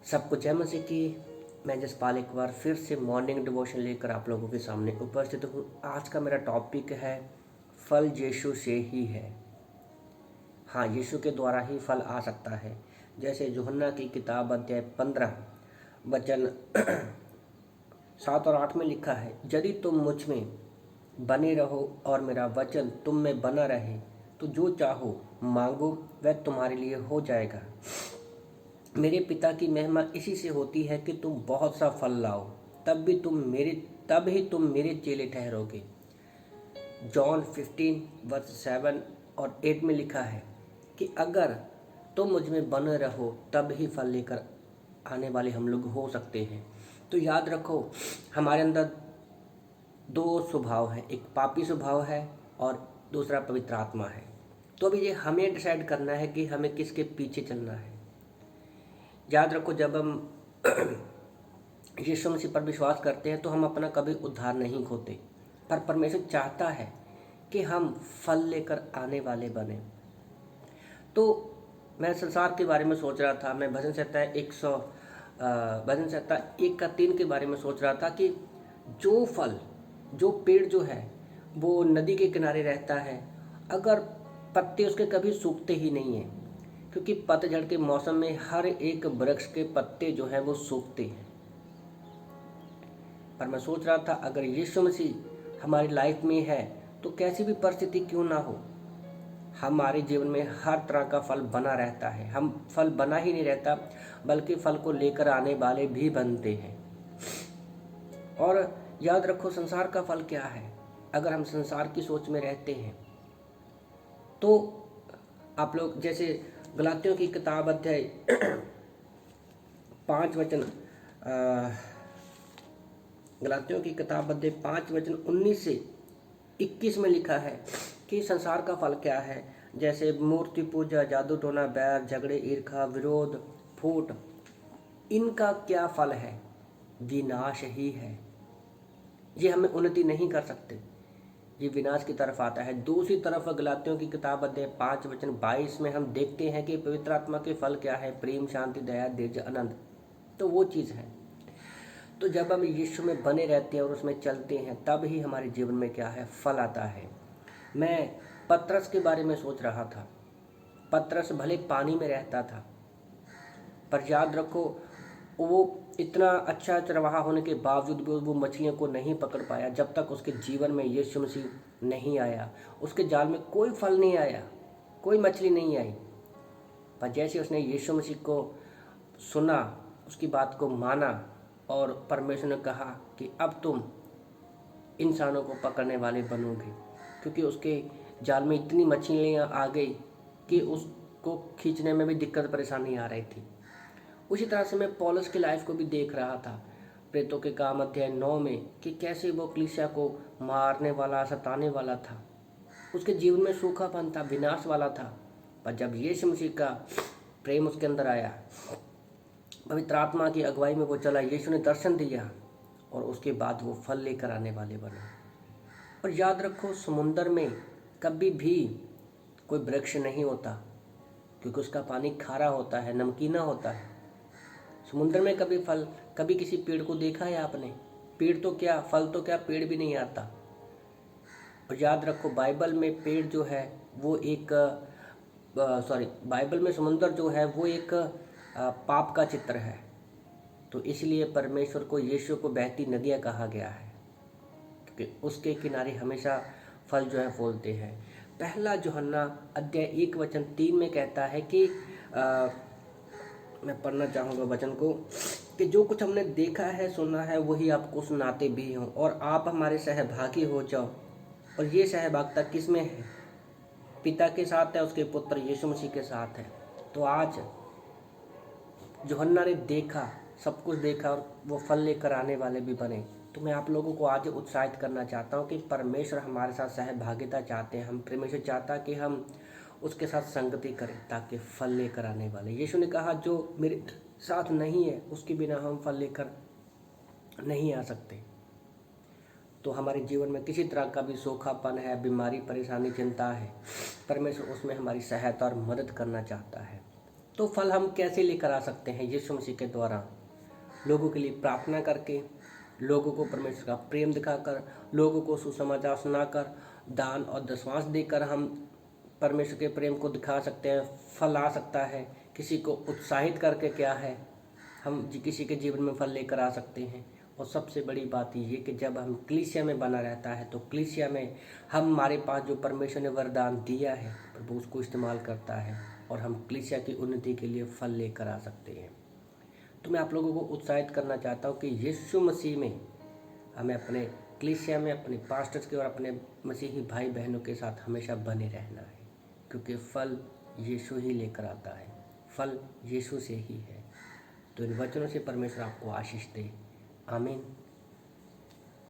सबको जय मसीह की। मैं जसपाल एक बार फिर से मॉर्निंग डिवोशन लेकर आप लोगों के सामने उपस्थित हूँ। आज का मेरा टॉपिक है फल यीशु से ही है। हाँ, यीशु के द्वारा ही फल आ सकता है। जैसे यूहन्ना की किताब अध्याय 15 वचन 7 और 8 में लिखा है, यदि तुम मुझ में बने रहो और मेरा वचन तुम में बना रहे तो जो चाहो मांगो वह तुम्हारे लिए हो जाएगा। मेरे पिता की महिमा इसी से होती है कि तुम बहुत सा फल लाओ, तब ही तुम मेरे चेले ठहरोगे। जॉन 15 वर्स 7 और 8 में लिखा है कि अगर तुम मुझ में बने रहो तब ही फल लेकर आने वाले हम लोग हो सकते हैं। तो याद रखो, हमारे अंदर दो स्वभाव है, एक पापी स्वभाव है और दूसरा पवित्र आत्मा है। तो अभी ये हमें डिसाइड करना है कि हमें किसके पीछे चलना है। याद रखो, जब हम यीशु मसीह पर विश्वास करते हैं तो हम अपना कभी उद्धार नहीं खोते, पर परमेश्वर चाहता है कि हम फल लेकर आने वाले बने। तो मैं संसार के बारे में सोच रहा था, मैं भजन संहिता 1 के बारे में सोच रहा था कि जो पेड़ जो है वो नदी के किनारे रहता है, अगर पत्ते उसके कभी सूखते ही नहीं हैं, क्योंकि पतझड़ के मौसम में हर एक वृक्ष के पत्ते जो हैं वो सूखते हैं। पर मैं सोच रहा था, अगर यीशु मसीह हमारी लाइफ में है तो कैसी भी परिस्थिति क्यों ना हो, हमारे जीवन में हर तरह का फल बना रहता है। हम फल बना ही नहीं रहता, बल्कि फल को लेकर आने वाले भी बनते हैं। और याद रखो, संसार का फल क्या है? अगर हम संसार की सोच में रहते हैं तो आप लोग जैसे गलातियों की किताब अध्याय 5 वचन गलातियों की किताब अध्याय 5 वचन 19 से 21 में लिखा है कि संसार का फल क्या है। जैसे मूर्ति पूजा, जादू टोना, बैर, झगड़े, ईर्ष्या, विरोध, फूट, इनका क्या फल है? विनाश ही है। ये हमें उन्नति नहीं कर सकते, ये विनाश की तरफ आता है। दूसरी तरफ गलातियों की किताब अध्याय 5 वचन 22 में हम देखते हैं कि पवित्र आत्मा के फल क्या है? प्रेम, शांति, दया, धैर्य, आनंद। तो वो चीज़ है। तो जब हम यीशु में बने रहते हैं और उसमें चलते हैं, तब ही हमारे जीवन में क्या है? फल आता है। मैं पतरस के बारे में सोच रहा था। पतरस भले पानी में रहता था, पर याद रखो, वो इतना अच्छा चरवाहा होने के बावजूद भी वो मछलियों को नहीं पकड़ पाया जब तक उसके जीवन में यीशु मसीह नहीं आया। उसके जाल में कोई फल नहीं आया, कोई मछली नहीं आई। पर जैसे उसने यीशु मसीह को सुना, उसकी बात को माना, और परमेश्वर ने कहा कि अब तुम इंसानों को पकड़ने वाले बनोगे, क्योंकि उसके जाल में इतनी मछलियाँ आ गई कि उसको खींचने में भी दिक्कत परेशानी आ रही थी। उसी तरह से मैं पौलुस की लाइफ को भी देख रहा था प्रेतों के काम अध्याय 9 में, कि कैसे वो कलीसिया को मारने वाला, सताने वाला था। उसके जीवन में सूखापन था, विनाश वाला था। पर जब यीशु मसीह का प्रेम उसके अंदर आया, पवित्र आत्मा की अगुवाई में वो चला, यीशु ने दर्शन दिया, और उसके बाद वो फल लेकर आने वाले बने। और याद रखो, समुंदर में कभी भी कोई वृक्ष नहीं होता, क्योंकि उसका पानी खारा होता है, नमकीना होता है। समुद्र में कभी किसी पेड़ को देखा है आपने? पेड़ तो क्या, फल तो क्या, पेड़ भी नहीं आता। और याद रखो, बाइबल में पेड़ जो है वो एक बाइबल में समुद्र जो है वो एक पाप का चित्र है। तो इसलिए परमेश्वर को, यीशु को बहती नदियाँ कहा गया है, क्योंकि उसके किनारे हमेशा फल जो है फूलते हैं। पहला यूहन्ना अध्याय 1 वचन 3 में कहता है कि मैं पढ़ना चाहूँगा वचन को, कि जो कुछ हमने देखा है, सुना है, वही आपको सुनाते भी हों, और आप हमारे सहभागी हो जाओ। और ये सहभागिता किस में है? पिता के साथ है, उसके पुत्र यीशु मसीह के साथ है। तो आज यूहन्ना ने देखा, सब कुछ देखा, और वो फल लेकर आने वाले भी बने। तो मैं आप लोगों को आज उत्साहित करना चाहता हूँ कि परमेश्वर हमारे साथ सहभागिता चाहते हैं। हम परमेश्वर चाहता कि हम उसके साथ संगति करें ताकि फल लेकर आने वाले। यीशु ने कहा, जो मेरे साथ नहीं है उसके बिना हम फल लेकर नहीं आ सकते। तो हमारे जीवन में किसी तरह का भी सूखापन है, बीमारी, परेशानी, चिंता है, परमेश्वर उसमें हमारी सहायता और मदद करना चाहता है। तो फल हम कैसे लेकर आ सकते हैं? यीशु मसीह के द्वारा, लोगों के लिए प्रार्थना करके, लोगों को परमेश्वर का प्रेम दिखाकर, लोगों को सुसमाचार सुनाकर, दान और दशमांश देकर हम परमेश्वर के प्रेम को दिखा सकते हैं। फल आ सकता है किसी को उत्साहित करके, क्या है, हम किसी के जीवन में फल लेकर आ सकते हैं। और सबसे बड़ी बात ये कि जब हम कलीसिया में बना रहता है तो कलीसिया में हमारे पास जो परमेश्वर ने वरदान दिया है प्रभु उसको इस्तेमाल करता है और हम कलीसिया की उन्नति के लिए फल लेकर आ सकते हैं। तो मैं आप लोगों को उत्साहित करना चाहता हूँ कि यीशु मसीह में हमें अपने कलीसिया में अपने पास्टर्स के और अपने मसीही भाई बहनों के साथ हमेशा बने रहना है, क्योंकि फल यीशु ही लेकर आता है, फल यीशु से ही है। तो इन वचनों से परमेश्वर आपको आशीष दे। आमीन।